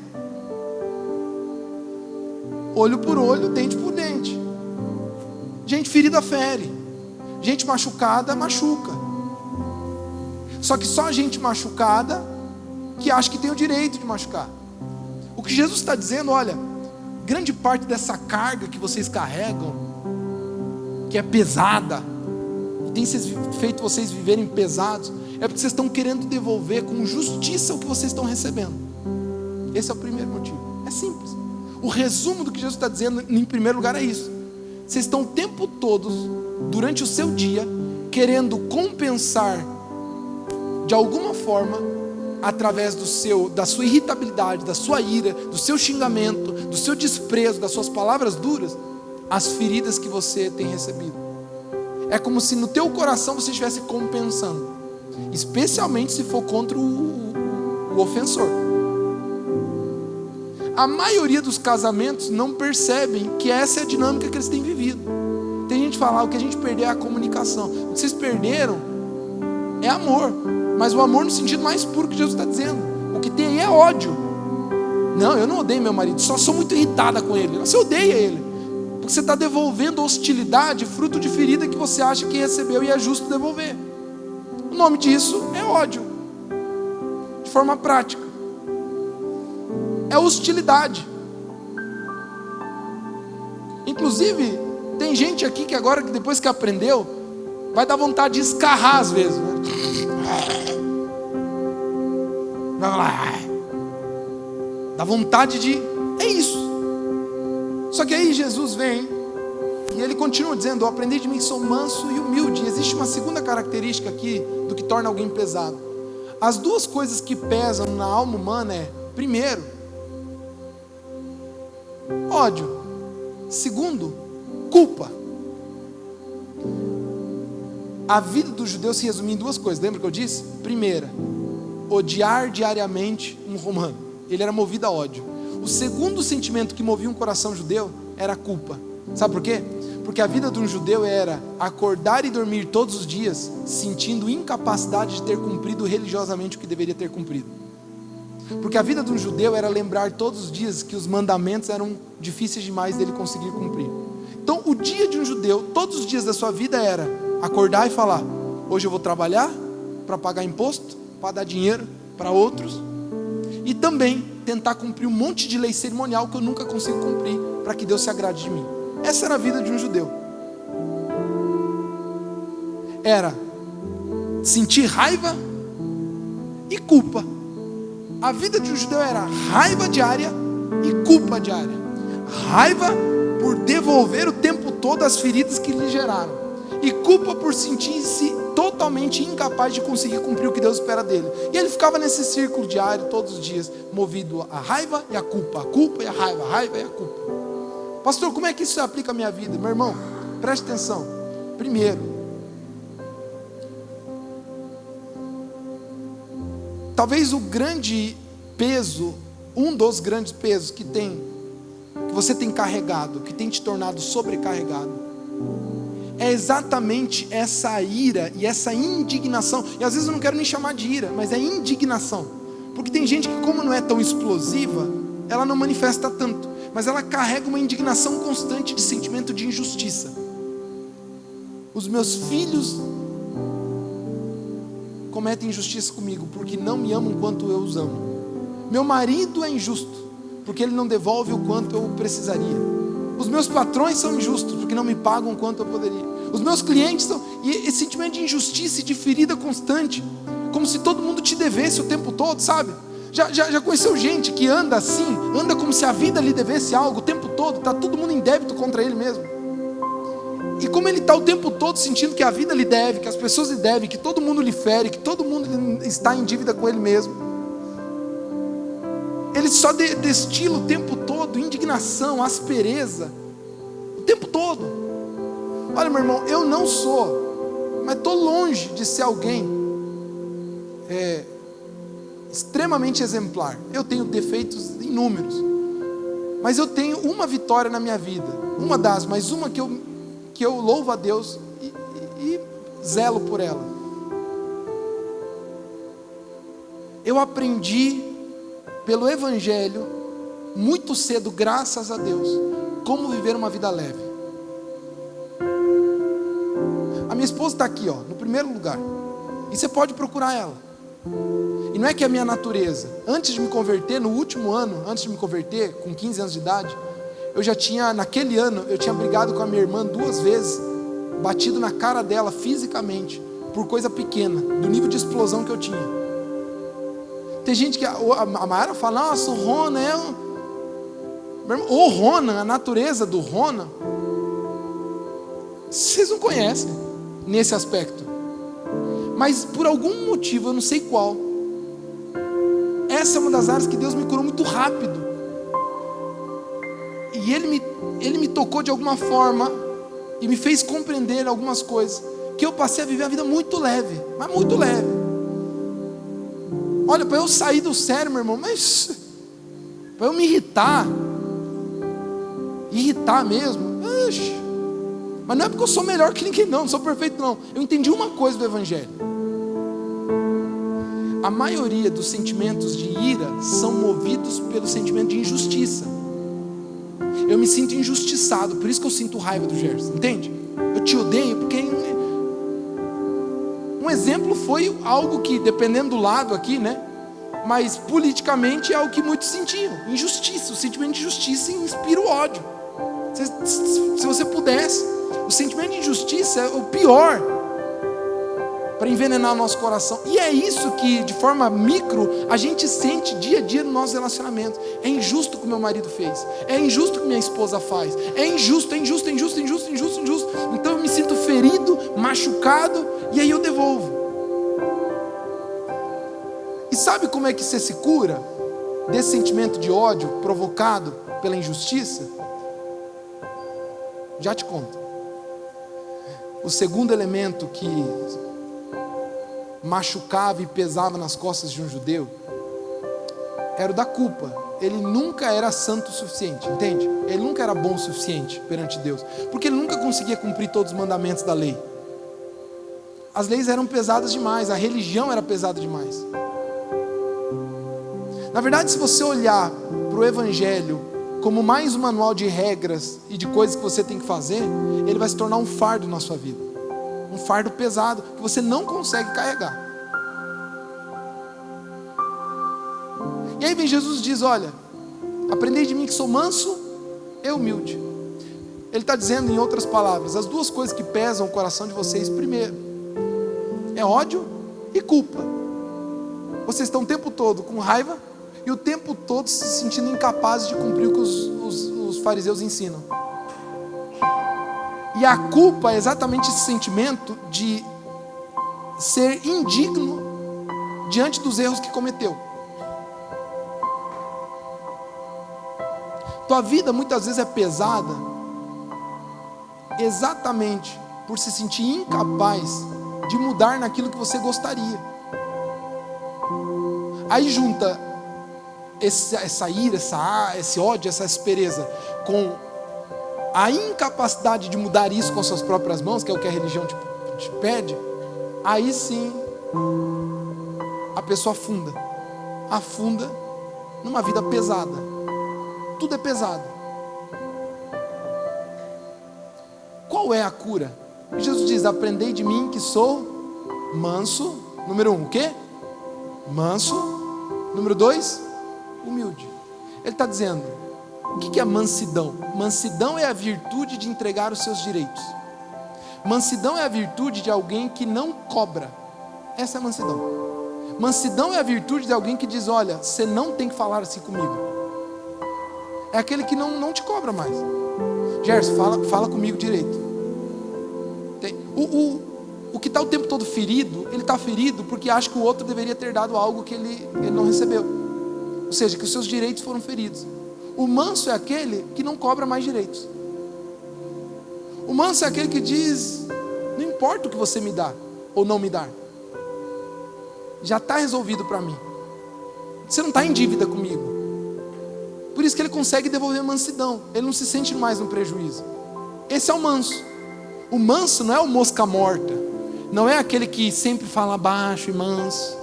Olho por olho, dente por dente. Gente ferida fere. Gente machucada machuca. Só que só gente machucada que acha que tem o direito de machucar. O que Jesus está dizendo: olha, grande parte dessa carga que vocês carregam, que é pesada, e tem feito vocês viverem pesados, é porque vocês estão querendo devolver com justiça o que vocês estão recebendo. Esse é o primeiro motivo. É simples. O resumo do que Jesus está dizendo, em primeiro lugar, é isso. Vocês estão o tempo todo, durante o seu dia, querendo compensar de alguma forma, através da sua irritabilidade, da sua ira, do seu xingamento, do seu desprezo, das suas palavras duras, as feridas que você tem recebido. É como se no teu coração você estivesse compensando, especialmente se for contra o ofensor. A maioria dos casamentos não percebem que essa é a dinâmica que eles têm vivido. Tem gente que fala: o que a gente perdeu é a comunicação. O que vocês perderam é amor, mas o amor no sentido mais puro que Jesus está dizendo. O que tem aí é ódio. Não, eu não odeio meu marido, só sou muito irritada com ele. Você odeia ele, porque você está devolvendo hostilidade, fruto de ferida que você acha que recebeu e é justo devolver. O nome disso é ódio, de forma prática. É hostilidade. Inclusive, tem gente aqui que agora, depois que aprendeu, vai dar vontade de escarrar às vezes, né? Dá vontade de... É isso. Só que aí Jesus vem e ele continua dizendo: eu aprendi de mim que sou manso e humilde. E existe uma segunda característica aqui do que torna alguém pesado. As duas coisas que pesam na alma humana é, primeiro, ódio. Segundo, culpa. A vida do judeu se resumia em duas coisas. Lembra que eu disse? Primeira, odiar diariamente um romano. Ele era movido a ódio. O segundo sentimento que movia um coração judeu era a culpa. Sabe por quê? Porque a vida de um judeu era acordar e dormir todos os dias sentindo incapacidade de ter cumprido religiosamente o que deveria ter cumprido. Porque a vida de um judeu era lembrar todos os dias que os mandamentos eram difíceis demais dele conseguir cumprir. Então o dia de um judeu, todos os dias da sua vida, era acordar e falar: hoje eu vou trabalhar para pagar imposto, para dar dinheiro para outros, e também tentar cumprir um monte de lei cerimonial que eu nunca consigo cumprir, para que Deus se agrade de mim. Essa era a vida de um judeu. Era sentir raiva e culpa. A vida de um judeu era raiva diária e culpa diária. Raiva por devolver o tempo todo as feridas que lhe geraram, e culpa por sentir-se totalmente incapaz de conseguir cumprir o que Deus espera dele. E ele ficava nesse círculo diário, todos os dias, movido a raiva e a culpa e a raiva e a culpa. Pastor, como é que isso se aplica à minha vida? Meu irmão, preste atenção. Primeiro, talvez o grande peso, um dos grandes pesos que você tem carregado, que tem te tornado sobrecarregado, é exatamente essa ira e essa indignação. E às vezes eu não quero nem chamar de ira, mas é indignação. Porque tem gente que, como não é tão explosiva, ela não manifesta tanto, mas ela carrega uma indignação constante de sentimento de injustiça. Os meus filhos cometem injustiça comigo porque não me amam quanto eu os amo. Meu marido é injusto porque ele não devolve o quanto eu precisaria. Os meus patrões são injustos porque não me pagam o quanto eu poderia. Os meus clientes são... E esse sentimento de injustiça e de ferida constante, como se todo mundo te devesse o tempo todo, sabe? Já conheceu gente que anda assim, anda como se a vida lhe devesse algo o tempo todo, está todo mundo em débito contra ele mesmo. E como ele está o tempo todo sentindo que a vida lhe deve, que as pessoas lhe devem, que todo mundo lhe fere, que todo mundo está em dívida com ele mesmo, ele só destila o tempo todo indignação, aspereza, o tempo todo. Olha, meu irmão, eu não sou, mas estou longe de ser alguém extremamente exemplar. Eu tenho defeitos inúmeros, mas eu tenho uma vitória na minha vida, mas uma que eu louvo a Deus e zelo por ela. Eu aprendi pelo Evangelho muito cedo, graças a Deus, como viver uma vida leve. A minha esposa está aqui, no primeiro lugar, e você pode procurar ela. E não é que é a minha natureza. Antes de me converter, no último ano, antes de me converter, com 15 anos de idade, naquele ano, eu tinha brigado com a minha irmã 2 vezes, batido na cara dela fisicamente, por coisa pequena, do nível de explosão que eu tinha. Tem gente que, a Mayara fala, nossa, o Rona o Rona, a natureza do Rona, vocês não conhecem, nesse aspecto. Mas por algum motivo, eu não sei qual, essa é uma das áreas que Deus me curou muito rápido. E Ele me tocou de alguma forma e me fez compreender algumas coisas, que eu passei a viver a vida muito leve, mas muito leve. Olha, para eu sair do sério, meu irmão, mas para eu me irritar mesmo, mas não é porque eu sou melhor que ninguém, não sou perfeito, não. Eu entendi uma coisa do Evangelho: a maioria dos sentimentos de ira são movidos pelo sentimento de injustiça. Eu me sinto injustiçado, por isso que eu sinto raiva do Gerson, entende? Eu te odeio porque um exemplo foi algo que, dependendo do lado aqui, né? Mas politicamente é algo que muitos sentiam, injustiça. O sentimento de injustiça inspira o ódio. Se você pudesse, o sentimento de injustiça é o pior para envenenar o nosso coração. E é isso que, de forma micro, a gente sente dia a dia no nosso relacionamento. É injusto o que meu marido fez, é injusto o que minha esposa faz, é injusto. Então eu me sinto ferido, machucado, e aí eu devolvo. E sabe como é que você se cura desse sentimento de ódio provocado pela injustiça? Já te conto. O segundo elemento que machucava e pesava nas costas de um judeu era o da culpa. Ele nunca era santo o suficiente, entende? Ele nunca era bom o suficiente perante Deus, porque ele nunca conseguia cumprir todos os mandamentos da lei. As leis eram pesadas demais, a religião era pesada demais. Na verdade, se você olhar para o Evangelho como mais um manual de regras e de coisas que você tem que fazer, ele vai se tornar um fardo na sua vida, um fardo pesado que você não consegue carregar. E aí vem Jesus e diz: olha, aprendei de mim que sou manso e humilde. Ele está dizendo, em outras palavras, as duas coisas que pesam o coração de vocês, primeiro, é ódio e culpa. Vocês estão o tempo todo com raiva e o tempo todo se sentindo incapazes de cumprir o que os fariseus ensinam. E a culpa é exatamente esse sentimento de ser indigno diante dos erros que cometeu. Tua vida muitas vezes é pesada exatamente por se sentir incapaz de mudar naquilo que você gostaria. Aí junta essa ira, esse ódio, essa aspereza com a incapacidade de mudar isso com suas próprias mãos, que é o que a religião te pede. Aí sim a pessoa afunda numa vida pesada. Tudo é pesado. Qual é a cura? Jesus diz: aprendei de mim que sou manso. Número 1, o quê? Manso. Número 2, humilde. Ele está dizendo, o que é mansidão? Mansidão é a virtude de entregar os seus direitos. Mansidão é a virtude de alguém que não cobra. Essa é a mansidão. Mansidão é a virtude de alguém que diz: olha, você não tem que falar assim comigo. É aquele que não te cobra mais. Gerson, fala comigo direito. O que está o tempo todo ferido, ele está ferido porque acha que o outro deveria ter dado algo que ele não recebeu. Ou seja, que os seus direitos foram feridos. O manso é aquele que não cobra mais direitos. O manso é aquele que diz: não importa o que você me dá ou não me dá, já está resolvido para mim. Você não está em dívida comigo. Por isso que ele consegue devolver mansidão. Ele não se sente mais no prejuízo. Esse é o manso. O manso não é o mosca morta. Não é aquele que sempre fala baixo e manso,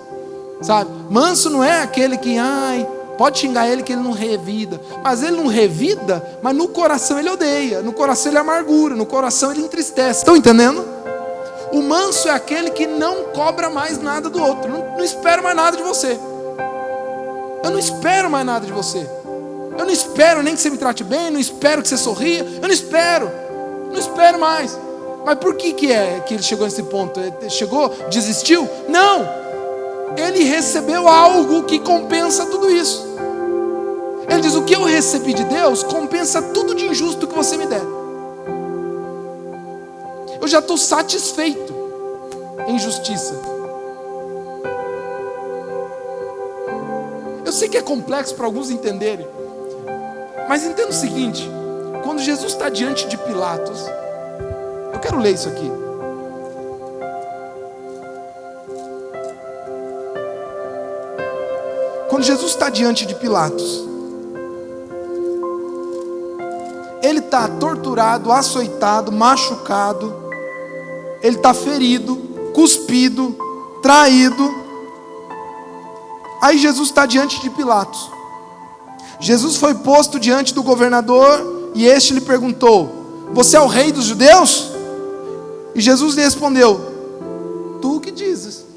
sabe? Manso não é aquele que, pode xingar ele que ele não revida. Mas ele não revida, mas no coração ele odeia. No coração ele amargura, no coração ele entristece. Estão entendendo? O manso é aquele que não cobra mais nada do outro. Não espera mais nada de você. Eu não espero mais nada de você. Eu não espero nem que você me trate bem, não espero que você sorria. Eu não espero mais. Mas por que ele chegou nesse ponto? Ele chegou, desistiu? Não! Ele recebeu algo que compensa tudo isso. Ele diz: o que eu recebi de Deus compensa tudo de injusto que você me der. Eu já estou satisfeito em justiça. Eu sei que é complexo para alguns entenderem, mas entenda o seguinte: quando Jesus está diante de Pilatos, eu quero ler isso aqui. Quando Jesus está diante de Pilatos, ele está torturado, açoitado, machucado, ele está ferido, cuspido, traído. Aí Jesus está diante de Pilatos. Jesus foi posto diante do governador e este lhe perguntou: você é o rei dos judeus? E Jesus lhe respondeu: tu o que dizes?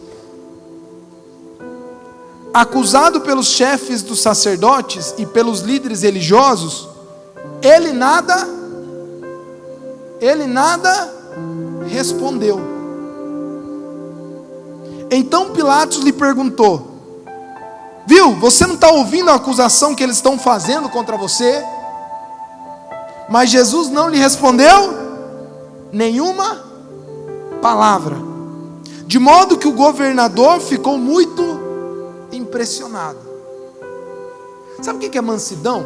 Acusado pelos chefes dos sacerdotes e pelos líderes religiosos, ele nada respondeu. Então Pilatos lhe perguntou: viu, você não está ouvindo a acusação que eles estão fazendo contra você? Mas Jesus não lhe respondeu nenhuma palavra, de modo que o governador ficou muito impressionado. Sabe o que é mansidão?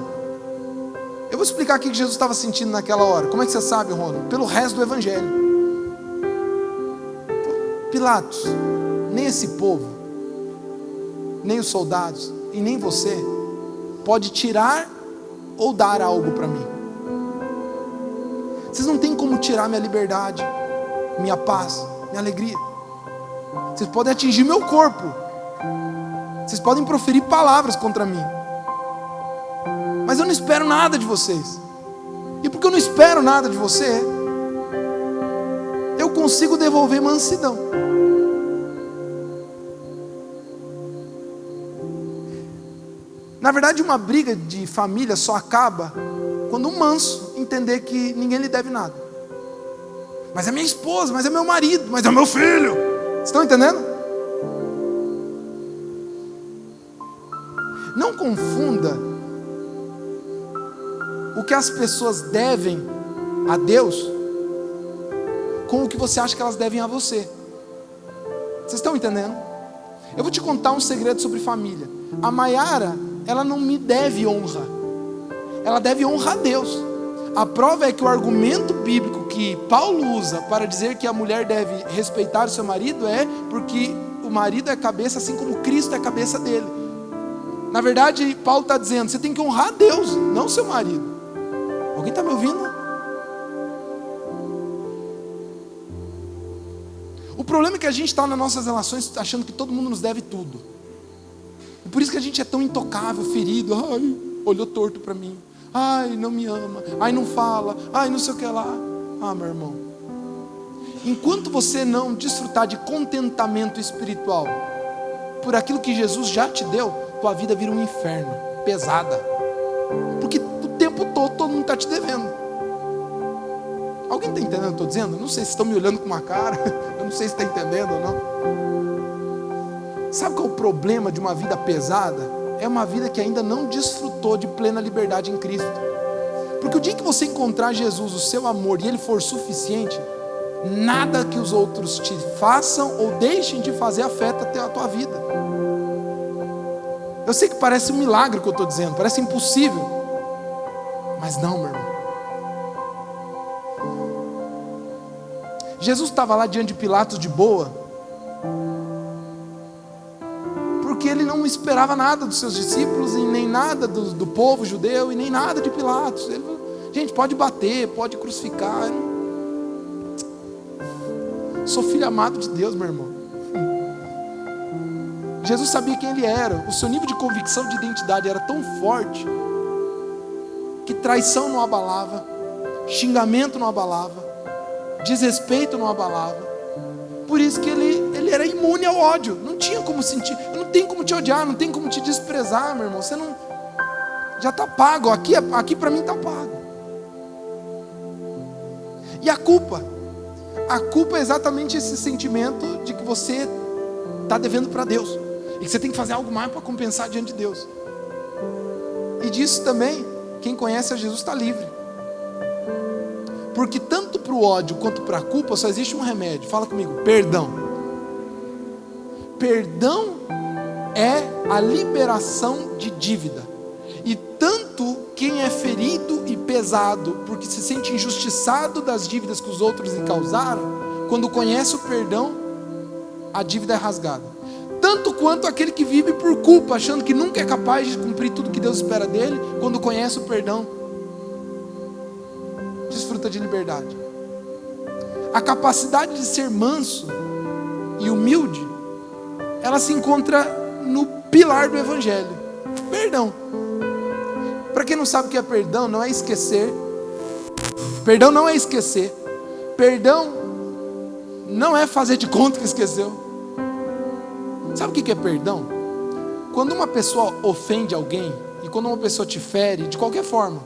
Eu vou explicar o que Jesus estava sentindo naquela hora. Como é que você sabe, Ronald? Pelo resto do evangelho. Pilatos, nem esse povo, nem os soldados e nem você pode tirar ou dar algo para mim. Vocês não têm como tirar minha liberdade, minha paz, minha alegria. Vocês podem atingir meu corpo, vocês podem proferir palavras contra mim, mas eu não espero nada de vocês. E porque eu não espero nada de você, eu consigo devolver mansidão. Na verdade, uma briga de família só acaba quando um manso entender que ninguém lhe deve nada. Mas é minha esposa, mas é meu marido, mas é meu filho. Vocês estão entendendo? Não confunda o que as pessoas devem a Deus com o que você acha que elas devem a você. Vocês estão entendendo? Eu vou te contar um segredo sobre família. A Maiara, ela não me deve honra, ela deve honra a Deus. A prova é que o argumento bíblico que Paulo usa para dizer que a mulher deve respeitar o seu marido é porque o marido é cabeça assim como Cristo é cabeça dele. Na verdade, Paulo está dizendo: você tem que honrar a Deus, não o seu marido. Alguém está me ouvindo? O problema é que a gente está nas nossas relações achando que todo mundo nos deve tudo. E por isso que a gente é tão intocável, ferido. Ai, olhou torto para mim. Ai, não me ama. Ai, não fala. Ai, não sei o que lá. Ah, meu irmão, enquanto você não desfrutar de contentamento espiritual por aquilo que Jesus já te deu, tua vida vira um inferno, pesada. Porque o tempo todo mundo está te devendo. Alguém está entendendo o que eu estou dizendo? Não sei se estão me olhando com uma cara. Eu não sei se está entendendo ou não. Sabe qual é o problema de uma vida pesada? É uma vida que ainda não desfrutou de plena liberdade em Cristo. Porque o dia que você encontrar Jesus, o seu amor, e Ele for suficiente, nada que os outros te façam ou deixem de fazer afeta a tua vida. Eu sei que parece um milagre o que eu estou dizendo, parece impossível. Mas não, meu irmão. Jesus estava lá diante de Pilatos de boa, porque ele não esperava nada dos seus discípulos, e nem nada do povo judeu, e nem nada de Pilatos. Ele falou, gente, pode bater, pode crucificar. Sou filho amado de Deus, meu irmão. Jesus sabia quem ele era. O seu nível de convicção de identidade era tão forte que traição não abalava, xingamento não abalava, desrespeito não abalava. Por isso que ele era imune ao ódio. Não tinha como sentir. Não tem como te odiar, não tem como te desprezar, meu irmão. Você não, já está pago. Aqui para mim está pago. E a culpa? A culpa é exatamente esse sentimento de que você está devendo para Deus e que você tem que fazer algo mais para compensar diante de Deus. E disso também, quem conhece a Jesus está livre. Porque tanto para o ódio quanto para a culpa só existe um remédio. Fala comigo, perdão. Perdão é a liberação de dívida. E tanto quem é ferido e pesado, porque se sente injustiçado das dívidas que os outros lhe causaram, quando conhece o perdão, a dívida é rasgada. Tanto quanto aquele que vive por culpa, achando que nunca é capaz de cumprir tudo que Deus espera dele, quando conhece o perdão, desfruta de liberdade. A capacidade de ser manso e humilde, ela se encontra no pilar do Evangelho: perdão. Para quem não sabe o que é perdão, não é esquecer. Perdão não é esquecer. Perdão não é fazer de conta que esqueceu. Sabe o que é perdão? Quando uma pessoa ofende alguém, e quando uma pessoa te fere, de qualquer forma,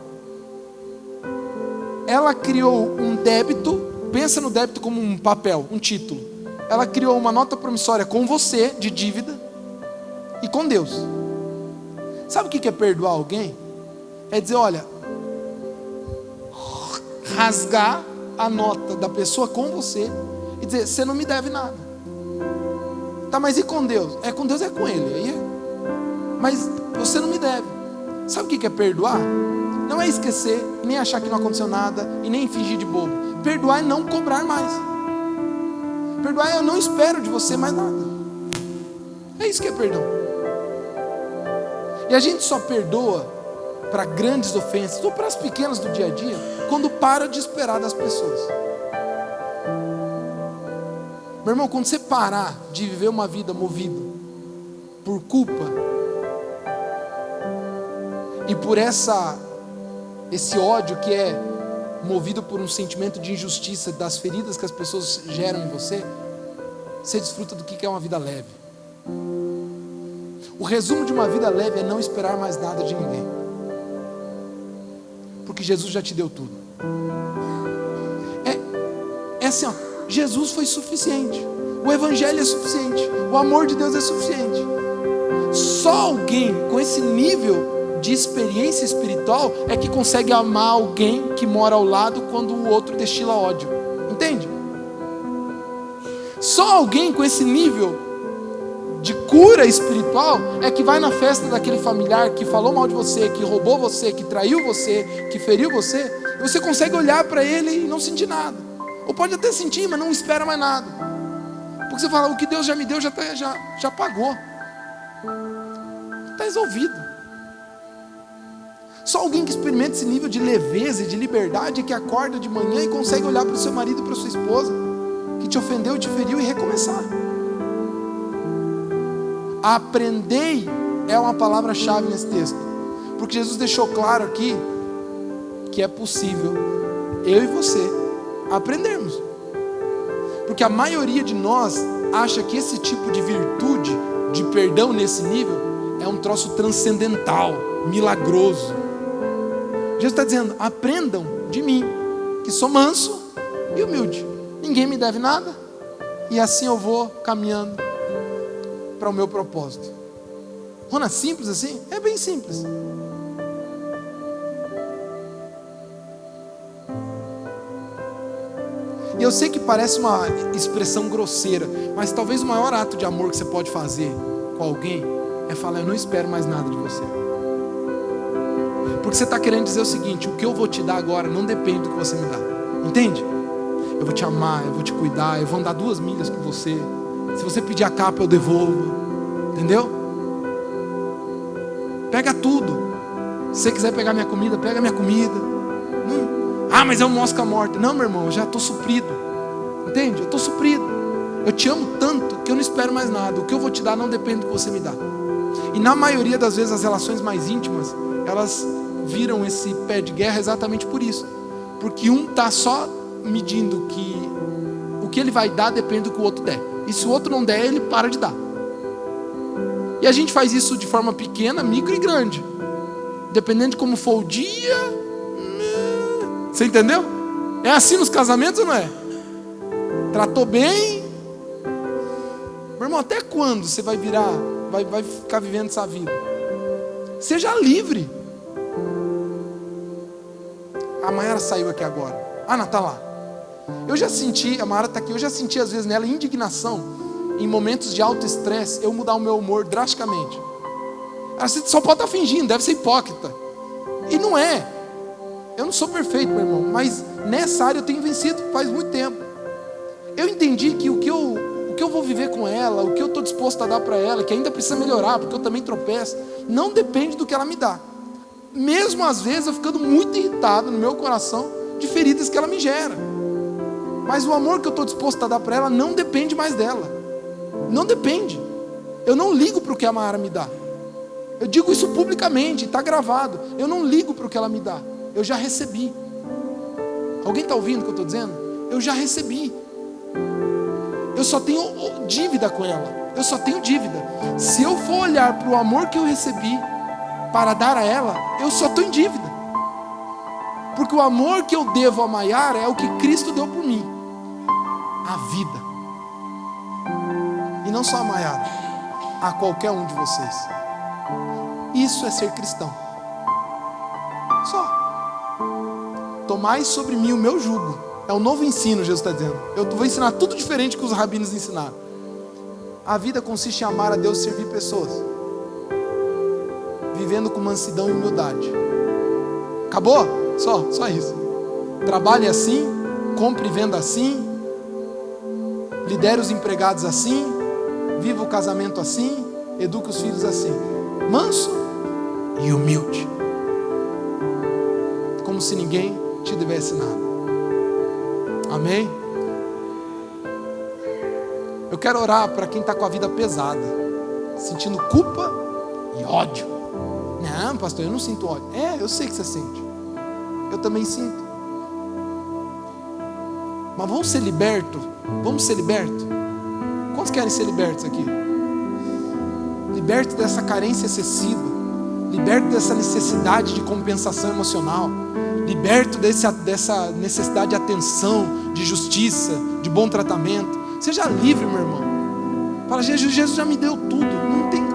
ela criou um débito. Pensa no débito como um papel, um título. Ela criou uma nota promissória com você, de dívida, e com Deus. Sabe o que é perdoar alguém? É dizer, olha, rasgar a nota da pessoa com você e dizer, você não me deve nada. Tá, mas e com Deus? Com Deus é com Ele. Aí mas você não me deve. Sabe o que é perdoar? Não é esquecer, nem achar que não aconteceu nada, e nem fingir de bobo. Perdoar é não cobrar mais. Perdoar é eu não espero de você mais nada. É isso que é perdão. E a gente só perdoa para grandes ofensas, ou para as pequenas do dia a dia, quando para de esperar das pessoas. Meu irmão, quando você parar de viver uma vida movida por culpa e por esse ódio que é movido por um sentimento de injustiça, das feridas que as pessoas geram em você, você desfruta do que é uma vida leve. O resumo de uma vida leve é não esperar mais nada de ninguém, porque Jesus já te deu tudo. É assim, ó, Jesus foi suficiente, o Evangelho é suficiente, o amor de Deus é suficiente. Só alguém com esse nível de experiência espiritual é que consegue amar alguém que mora ao lado quando o outro destila ódio. Entende? Só alguém com esse nível de cura espiritual é que vai na festa daquele familiar que falou mal de você, que roubou você, que traiu você, que feriu você, e você consegue olhar para ele e não sentir nada. Ou pode até sentir, mas não espera mais nada. Porque você fala, o que Deus já me deu já pagou. Está resolvido. Só alguém que experimenta esse nível de leveza e de liberdade é que acorda de manhã e consegue olhar para o seu marido e para a sua esposa, que te ofendeu, te feriu, e recomeçar. Aprendei é uma palavra-chave nesse texto, porque Jesus deixou claro aqui que é possível eu e você aprendermos. Porque a maioria de nós acha que esse tipo de virtude, de perdão nesse nível, é um troço transcendental, milagroso. Jesus está dizendo, aprendam de mim, que sou manso e humilde. Ninguém me deve nada, e assim eu vou caminhando para o meu propósito. Rona, simples assim? É bem simples. E eu sei que parece uma expressão grosseira, mas talvez o maior ato de amor que você pode fazer com alguém é falar: eu não espero mais nada de você. Porque você está querendo dizer o seguinte: o que eu vou te dar agora não depende do que você me dá. Entende? Eu vou te amar, eu vou te cuidar, eu vou andar 2 milhas com você. Se você pedir a capa, eu devolvo. Entendeu? Pega tudo. Se você quiser pegar minha comida, pega minha comida. Ah, mas é um mosca morta. Não, meu irmão, eu já estou suprido. Entende? Eu estou suprido. Eu te amo tanto que eu não espero mais nada. O que eu vou te dar não depende do que você me dá. E na maioria das vezes as relações mais íntimas, elas viram esse pé de guerra exatamente por isso. Porque um está só medindo que o que ele vai dar depende do que o outro der. E se o outro não der, ele para de dar. E a gente faz isso de forma pequena, micro e grande. Dependendo de como for o dia. Você entendeu? É assim nos casamentos ou não é? Tratou bem. Meu irmão, até quando você vai virar, vai ficar vivendo essa vida? Seja livre. A Mayara saiu aqui agora. Ana está lá. Eu já senti, a Mayara está aqui, eu já senti às vezes nela indignação, em momentos de alto estresse, eu mudar o meu humor drasticamente. Ela só pode estar fingindo, deve ser hipócrita. E não é. Eu não sou perfeito, meu irmão, mas nessa área eu tenho vencido faz muito tempo. Eu entendi que o que eu vou viver com ela, o que eu estou disposto a dar para ela, que ainda precisa melhorar, porque eu também tropeço, não depende do que ela me dá. Mesmo às vezes eu ficando muito irritado no meu coração de feridas que ela me gera. Mas o amor que eu estou disposto a dar para ela não depende mais dela. Não depende. Eu não ligo para o que a Mayara me dá. Eu digo isso publicamente, está gravado. Eu não ligo para o que ela me dá. Eu já recebi. Alguém está ouvindo o que eu estou dizendo? Eu já recebi. Eu só tenho dívida com ela. Eu só tenho dívida. Se eu for olhar para o amor que eu recebi para dar a ela, eu só estou em dívida. Porque o amor que eu devo a Mayara é o que Cristo deu por mim. A vida. E não só a Mayara, a qualquer um de vocês. Isso é ser cristão. Só. Tomai sobre mim o meu jugo. É um novo ensino, Jesus está dizendo. Eu vou ensinar tudo diferente que os rabinos ensinaram. A vida consiste em amar a Deus e servir pessoas. Vivendo com mansidão e humildade. Acabou? Só isso. Trabalhe assim, compre e venda assim, lidere os empregados assim, viva o casamento assim, eduque os filhos assim. Manso e humilde. Como se ninguém te devesse nada. Amém? Eu quero orar para quem está com a vida pesada, sentindo culpa e ódio. Não, pastor, eu não sinto ódio. Eu sei que você sente. Eu também sinto. Mas vamos ser libertos? Vamos ser libertos? Quantos querem ser libertos aqui? Libertos dessa carência excessiva. Liberto dessa necessidade de compensação emocional. Liberto dessa necessidade de atenção, de justiça, de bom tratamento. Seja livre, meu irmão. Fala: Jesus já me deu tudo. Não tem